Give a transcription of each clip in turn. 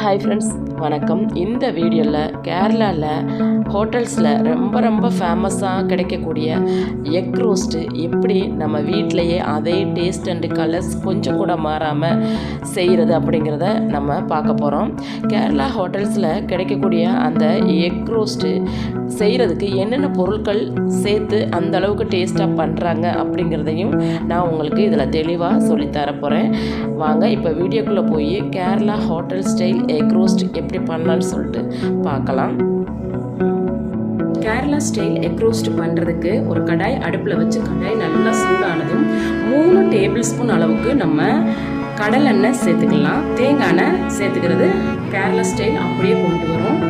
Hi friends, வணக்கம். இந்த வீடியோவில் கேரளாவில் ஹோட்டல்ஸில் ரொம்ப ஃபேமஸாக கிடைக்கக்கூடிய எக் ரோஸ்ட்டு எப்படி நம்ம வீட்டிலையே அதே டேஸ்ட் அண்டு கலர்ஸ் கொஞ்சம் கூட மாறாமல் செய்கிறது அப்படிங்கிறத நம்ம பார்க்க போகிறோம். கேரளா ஹோட்டல்ஸில் கிடைக்கக்கூடிய அந்த எக் ரோஸ்ட்டு செய்கிறதுக்கு என்னென்ன பொருட்கள் சேர்த்து அந்த அளவுக்கு டேஸ்ட்டாக பண்ணுறாங்க அப்படிங்கிறதையும் நான் உங்களுக்கு இதில் தெளிவாக சொல்லித்தர போகிறேன். வாங்க இப்போ வீடியோக்குள்ளே போய் Kerala hotel style egg roast எப்படி பண்ணலான்னு சொல்லிட்டு பார்க்கலாம். கேரளா ஸ்டைல் எக் ரோஸ்ட் பண்ணுறதுக்கு ஒரு கடாய் அடுப்பில் வச்சு கடாய் நல்லா சூடானதும் 3 டேபிள் ஸ்பூன் அளவுக்கு நம்ம கடலெண்ணெய் சேர்த்துக்கலாம். தேங்காய் எண்ணெய் சேர்த்துக்கிறது கேரளா ஸ்டைல் அப்படியே கொண்டு வரும்.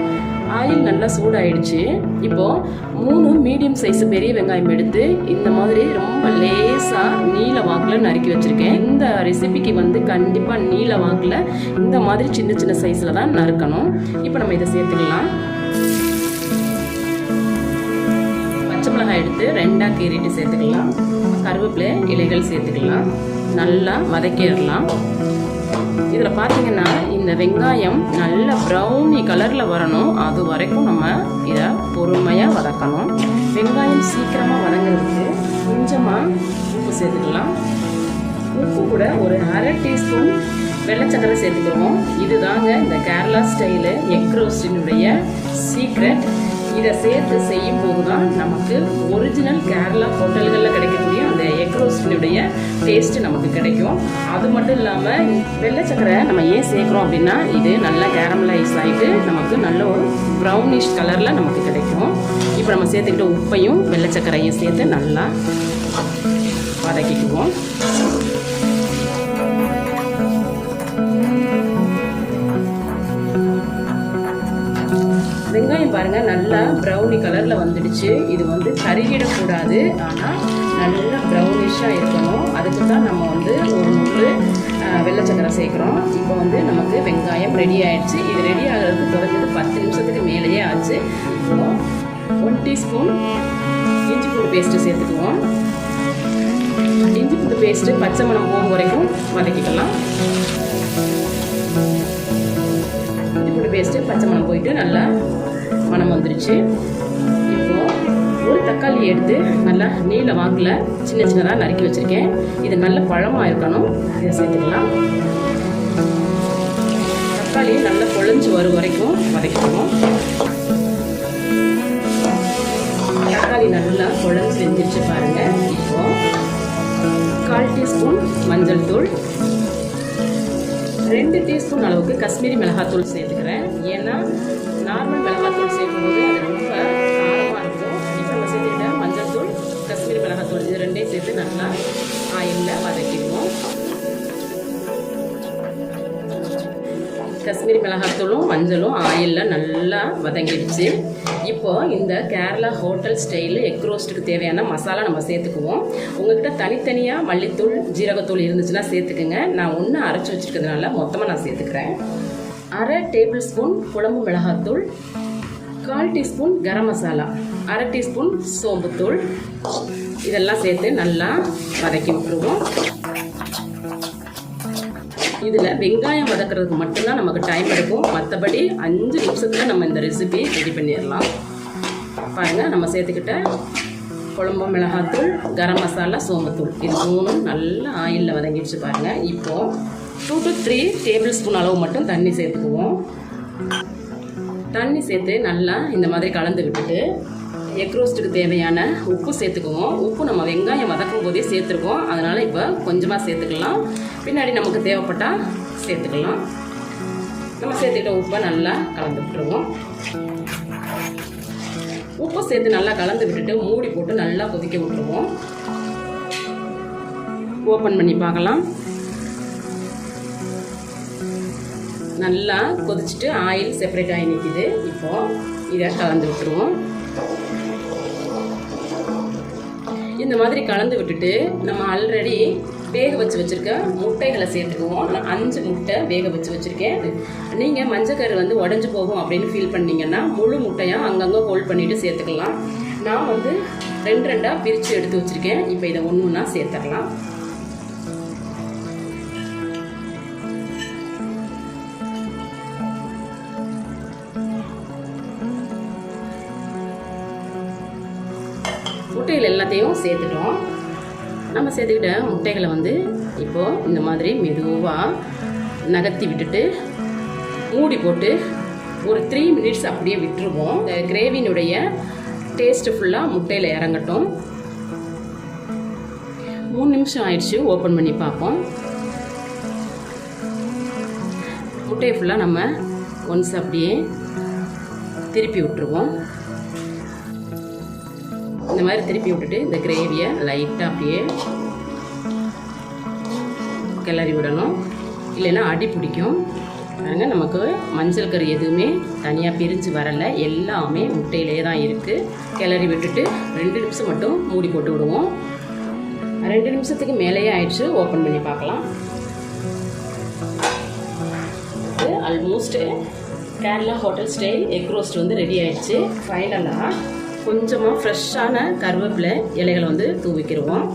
ஆயில் நல்லா சூடாயிடுச்சு. இப்போது 3 மீடியம் சைஸ் பெரிய வெங்காயம் எடுத்து இந்த மாதிரி ரொம்ப லேசாக நீல வாக்கில் நறுக்கி வச்சுருக்கேன். இந்த ரெசிபிக்கு கண்டிப்பாக நீல வாக்கில் இந்த மாதிரி சின்ன சைஸில் தான் நறுக்கணும். இப்போ நம்ம இதை சேர்த்துக்கலாம். பச்சை மிளகாய் எடுத்து 2ஆக கீறிட்டு சேர்த்துக்கலாம். கருவேப்பிலை இலைகள் சேர்த்துக்கலாம். நல்லா வதக்கிடலாம். இதில் பார்த்தீங்கன்னா இந்த வெங்காயம் நல்ல ப்ரௌனி கலரில் வரணும். அது வரைக்கும் நம்ம இதை பொறுமையாக வதக்கணும். வெங்காயம் சீக்கிரமாக வதங்கிறதுக்கு கொஞ்சமாக உப்பு சேர்த்துக்கலாம். உப்பு கூட ஒரு 1/2 டீஸ்பூன் வெள்ளைச்சக்கரை சேர்த்துக்கிறோம். இதுதாங்க இந்த கேரளா ஸ்டைலு எக் ரோஸ்டினுடைய சீக்ரெட். இதை சேர்த்து செய்யும் போது தான் நமக்கு ஒரிஜினல் கேரளா ஹோட்டல்களில் கிடைக்கக்கூடிய அந்த எக் ரோஸ்டினுடைய டேஸ்ட்டு நமக்கு கிடைக்கும். அது மட்டும் இல்லாமல் வெள்ளைச்சக்கரை நம்ம ஏன் சேர்க்குறோம் அப்படின்னா இது நல்லா கேரமலைஸ் ஆகிட்டு நமக்கு நல்ல ஒரு ப்ரௌனிஷ் கலரில் நமக்கு கிடைக்கும். இப்போ நம்ம சேர்த்துக்கிட்ட உப்பையும் வெள்ளைச்சக்கரையும் சேர்த்து நல்லா வதக்கிக்குவோம். வெங்காயம் பாருங்கள் நல்லா ப்ரௌனி கலரில் வந்துடுச்சு. இது கருகிடக்கூடாது, ஆனால் நல்லா ப்ரௌனிஷாக இருக்கணும். அதுக்கு தான் நம்ம ஒரு நூறு வெள்ளைச்சக்கரை சேர்க்குறோம். இப்போ நமக்கு வெங்காயம் ரெடி ஆகிடுச்சு. இது ரெடி ஆகிறதுக்கு குறைஞ்சது 10 நிமிஷத்துக்கு மேலேயே ஆச்சு. இப்போ 1 டீஸ்பூன் இஞ்சி பூண்டு பேஸ்ட்டு சேர்த்துக்குவோம். இஞ்சி பூண்டு பேஸ்ட்டு பச்சை மணம் போகும் வரைக்கும் வதக்கிக்கலாம். இஞ்சி பூண்டு பேஸ்ட்டு பச்சை மணம் போயிட்டு நல்லா மணம் வந்துருச்சு. இப்போது ஒரு தக்காளி எடுத்து நல்லா நீல வாக்கில் சின்னதாக நறுக்கி வச்சுருக்கேன். இது நல்ல பழமாக இருக்கணும். இதை சேர்த்துக்கலாம். தக்காளி நல்லா குழஞ்சி வரும் வரைக்கும் வதக்கிக்கணும். தக்காளி நல்லா குழஞ்சி வெந்துருச்சு பாருங்கள். இப்போது 1/4 டீஸ்பூன் மஞ்சள் தூள், 2 டீஸ்பூன் அளவுக்கு காஷ்மீரி மிளகாத்தூள் சேர்த்துக்கிறேன். ஏன்னா நார்மல் மிளகாத்தூள் சேர்க்கும்போது அது ரொம்ப காரமாக இருக்கும். இப்போ நம்ம சேர்த்துக்கிட்ட மஞ்சள் தூள், காஷ்மீரி மிளகாத்தூள் இது 2ஐயும் சேர்த்து நல்லா ஆயிலில் வதக்கிடுவோம். காஷ்மீரி மிளகாத்தூளும் மஞ்சளும் ஆயிலில் நல்லா வதங்கிடுச்சு. இப்போது இந்த கேரளா ஹோட்டல் ஸ்டைலு எக் ரோஸ்ட்டுக்கு தேவையான மசாலா நம்ம சேர்த்துக்குவோம். உங்கள்கிட்ட தனித்தனியாக மல்லித்தூள் ஜீரகத்தூள் இருந்துச்சுன்னா சேர்த்துக்குங்க. நான் ஒன்று அரைச்சி வச்சுருக்கிறதுனால மொத்தமாக நான் சேர்த்துக்கிறேன். 1/2 டேபிள் ஸ்பூன் குழம்பு மிளகாத்தூள், 1/4 டீஸ்பூன் கரம் மசாலா, 1/2 டீஸ்பூன் சோம்புத்தூள் இதெல்லாம் சேர்த்து நல்லா வதக்கி விட்டுருவோம். இதில் வெங்காயம் வதக்கிறதுக்கு மட்டும்தான் நமக்கு டைம் எடுக்கும். மற்றபடி 5 நிமிஷத்தில் நம்ம இந்த ரெசிபி ரெடி பண்ணிடலாம். பாருங்கள், நம்ம சேர்த்துக்கிட்ட குழம்பு மிளகாத்தூள், கரம் மசாலா, சோம்புத்தூள் இது 3 நல்லா ஆயிலில் வதங்கிடுச்சு பாருங்கள். இப்போது 2 to 3 டேபிள் ஸ்பூன் அளவு மட்டும் தண்ணி சேர்த்துக்குவோம். தண்ணி சேர்த்து நல்லா இந்த மாதிரி கலந்து விட்டுட்டு எக் ரோஸ்ட்டுக்கு தேவையான உப்பு சேர்த்துக்குவோம். உப்பு நம்ம வெங்காயம் வதக்கும் போதே சேர்த்துருக்கோம். அதனால் இப்போ கொஞ்சமாக சேர்த்துக்கலாம். பின்னாடி நமக்கு தேவைப்பட்டால் சேர்த்துக்கலாம். நம்ம சேர்த்துக்கிட்ட உப்பை நல்லா கலந்து விட்டுருவோம். உப்பு சேர்த்து நல்லா கலந்து விட்டுட்டு மூடி போட்டு நல்லா கொதிக்க விட்டுருவோம். ஓப்பன் பண்ணி பார்க்கலாம். நல்லா கொதிச்சுட்டு ஆயில் செப்பரேட் ஆகி நிற்கிது. இப்போது இதை கலந்து விட்டுருவோம். இந்த மாதிரி கலந்து விட்டுட்டு நம்ம ஆல்ரெடி வேக வச்சுருக்க முட்டைகளை சேர்த்துக்குவோம். நான் 5 முட்டை வேக வச்சுருக்கேன். நீங்கள் மஞ்சக்கரு உடஞ்சி போகும் அப்படின்னு ஃபீல் பண்ணிங்கன்னா முழு முட்டையாக அங்கங்கே ஹோல்ட் பண்ணிவிட்டு சேர்த்துக்கலாம். நான் 2 பிரித்து எடுத்து வச்சுருக்கேன். இப்போ இதை ஒன்று ஒன்றா சேர்த்துக்கலாம். முட்டைகள் எல்லாத்தையும் சேர்த்துட்டோம். நம்ம சேர்த்துக்கிட்ட முட்டைகளை வந்து இப்போது இந்த மாதிரி மெதுவாக நகர்த்தி விட்டுட்டு மூடி போட்டு ஒரு 3 மினிட்ஸ் அப்படியே விட்டுருவோம். இந்த கிரேவினுடைய டேஸ்ட்டு ஃபுல்லாக முட்டையில் இறங்கட்டும். 3 நிமிஷம் ஆயிடுச்சு. ஓப்பன் பண்ணி பார்ப்போம். முட்டையை ஃபுல்லாக நம்ம ஒன்ஸ் அப்படியே திருப்பி விட்டுருவோம். இந்த மாதிரி திருப்பி விட்டுட்டு இந்த கிரேவியை லைட்டாக அப்படியே கிளறி விடணும், இல்லைன்னா அடி பிடிக்கும். பாருங்கள், நமக்கு மஞ்சள் கறி எதுவுமே தனியாக பிரிஞ்சு வரலை, எல்லாமே முட்டையிலே தான் இருக்குது. கிளறி விட்டுட்டு 2 நிமிஷம் மட்டும் மூடி போட்டு விடுவோம். 2 நிமிஷத்துக்கு மேலேயே ஆயிடுச்சு. ஓப்பன் பண்ணி பார்க்கலாம். Almost Kerala hotel style egg roast வந்து ரெடி ஆயிடுச்சு. ஃபைனலாக கொஞ்சமாக ஃப்ரெஷ்ஷான கருவேப்பிலை இலைகளை வந்து தூவிக்கிடுவோம்.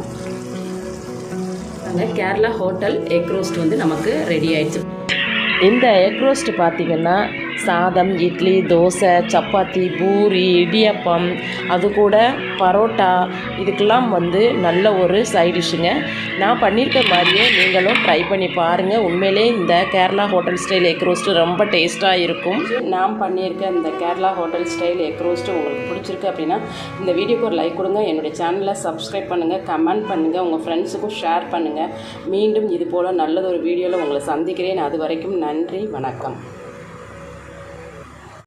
அங்கே கேரளா ஹோட்டல் எக் ரோஸ்ட் வந்து நமக்கு ரெடி ஆயிடுச்சு. இந்த எக் ரோஸ்ட்டு பார்த்திங்கன்னா சாதம், இட்லி, தோசை, சப்பாத்தி, பூரி, இடியப்பம், அது கூட பரோட்டா, இதுக்கெல்லாம் வந்து நல்ல ஒரு சைட் டிஷ்ஷுங்க. நான் பண்ணியிருக்க மாதிரியே நீங்களும் ட்ரை பண்ணி பாருங்கள். உண்மையிலே இந்த Kerala hotel style egg roast ரொம்ப டேஸ்ட்டாக இருக்கும். நான் பண்ணியிருக்க இந்த Kerala hotel style egg roast உங்களுக்கு பிடிச்சிருக்கு அப்படின்னா இந்த வீடியோக்கு ஒரு லைக் கொடுங்க. என்னுடைய சேனலை சப்ஸ்கிரைப் பண்ணுங்கள், கமெண்ட் பண்ணுங்கள், உங்கள் ஃப்ரெண்ட்ஸுக்கும் ஷேர் பண்ணுங்கள். மீண்டும் இது போல் நல்லதொரு வீடியோவில் உங்களை சந்திக்கிறேன். அது வரைக்கும் நன்றி, வணக்கம்.